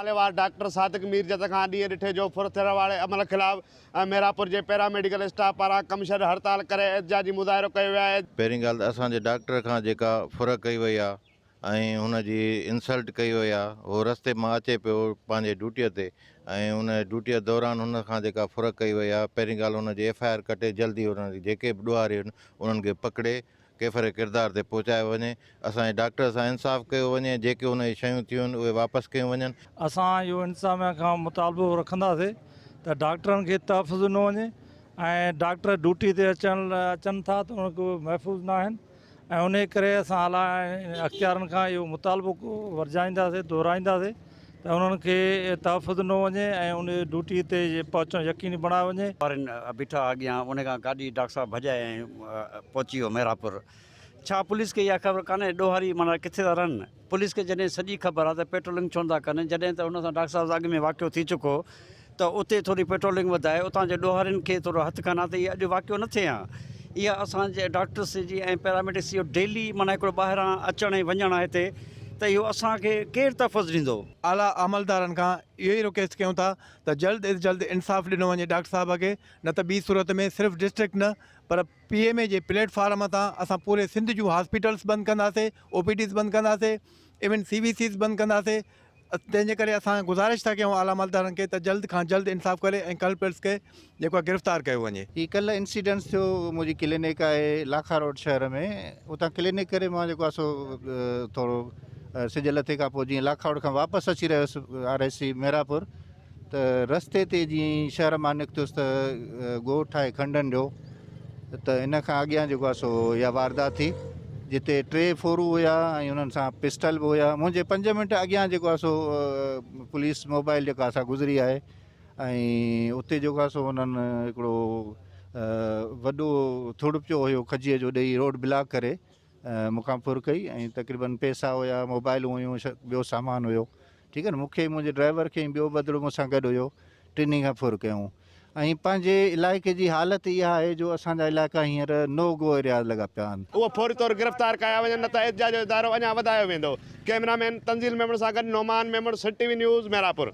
नालेवार doctor सादिक मीरजत खां ॾींहं ॾिठे जो फुरथियर वारे अमल ख़िलाफ़ मेरापुर जे पैरामेडिकल स्टाफ पारां कमिशनर हड़ताल करे एहतजाजी मुज़ाहिरो कयो वियो आहे। पहिरीं ॻाल्हि त असांजे डॉक्टर खां जेका फुर कई वई आहे ऐं हुनजी इंसल्ट कई वई आहे, उहो रस्ते मां अचे पियो पंहिंजे ड्यूटीअ ते ऐं हुन ड्यूटीअ दौरान हुन खां जेका फुर कई वई आहे, पहिरीं ॻाल्हि हुनजी FIR कटे जल्दी हुनजी जेके बि ॾुआरी आहिनि उन्हनि खे पकिड़े कैफ़र किरदार ते पहुचायो वञे। असांजे डॉक्टर सां इंसाफ़ कयो वञे, जेके हुन जी शयूं थियूं आहिनि उहे वापसि कयूं वञनि। असां इहो इंतिज़ामिया खां मुतालबो रखंदासीं त डॉक्टरनि खे तहफ़ुज़ न वञे ऐं डॉक्टर ड्यूटी ते अचनि था त उनखे महफ़ूज़ न आहिनि ऐं उन करे असां आला अख़्तियारनि खां इहो मुतालबो वरजाईंदासीं, दोहराईंदासीं त उन्हनि खे तहफ़ुज़ न वञे ऐं उन ड्यूटी ते पहुचणु यकीनी बणायो वञे। बीठा अॻियां उन खां गाॾी डॉक्टर साहब भॼाए ऐं पहुची वियो मेरापुर। छा पुलिस खे इहा ख़बर कान्हे ॾोहारी माना किथे था रहनि? पुलिस खे जॾहिं सॼी ख़बर आहे त पेट्रोलिंग छो था कनि, जॾहिं त हुन सां डॉक्टर साहब अॻु में वाक़ियो थी चुको त उते थोरी पेट्रोलिंग वधाए, उतां जे ॾोहारियुनि खे थोरो हथु कनि त इहा अॼु वाक़ियो न थिए हा। इहा असांजे डॉक्टर्स जी ऐं पैरामेडिक्स जो डेली माना हिकिड़ो ॿाहिरां अचणु ऐं वञणु आहे हिते, त इहो असांखे केरु तहफ़ुज़ ॾींदो? आला अमलदारनि खां इहो ई रिक्वेस्ट कयूं था त जल्द इज़ जल्द इंसाफ़ ॾिनो वञे डॉक्टर साहब खे, न त ॿी सूरत में सिर्फ़ु डिस्ट्रिक्ट न पर PMA जे प्लेटफार्म तां असां पूरे सिंध जूं हॉस्पिटल्स बंदि कंदासीं, OPDs बंदि कंदासीं, इवन CVCs बंदि कंदासीं। तंहिंजे करे असां गुज़ारिश था कयूं आला अमलदारनि खे त जल्द खां जल्द इंसाफ़ करे ऐं कल्प्रिट्स खे जेको आहे गिरफ़्तार कयो वञे। ही कल्ह इंसिडेंट्स थियो, मुंहिंजी क्लिनिक आहे लाखा रोड शहर में, उतां क्लिनिक करे मां जेको आहे सो थोरो सिज लथे खां पोइ जीअं लाखा रोड खां वापसि अची रहियुसि RIC मेरापुर, त रस्ते ते जीअं शहर मां निकितुसि त ॻोठु आहे खंडनि जो, त इन खां अॻियां जेको आहे सो इहा वारदात थी जिते 3 फोरू हुया ऐं उन्हनि सां पिस्टल बि हुया। मुंहिंजे 5 मिंट अॻियां जेको आहे सो पुलिस मोबाइल जेका असां गुज़री आहे ऐं उते जेको आहे सो हुननि हिकिड़ो वॾो थुड़पियो हुयो खजीअ जो ॾेई रोड ब्लॉक करे मूंखां फुर कई ऐं तक़रीबन पैसा हुया, मोबाइलूं हुयूं, ॿियो सामान हुयो। ठीकु आहे न, मूंखे मुंहिंजे ड्राइवर खे ॿियो बदिलो मूंसां गॾु हुयो, टिनी खां फुर कयूं। ऐं पंहिंजे इलाइक़े जी हालति इहा आहे जो असांजा इलाइक़ा हींअर नो गो एरिया लॻा पिया आहिनि। उहो फौरी तौरु गिरफ़्तार कया वञनि, न त एहतजाज जो दायरो अञा वधायो वेंदो। कैमरामैन तंज़ील मेमण सां गॾु Nauman Memon, city TV news Merapur.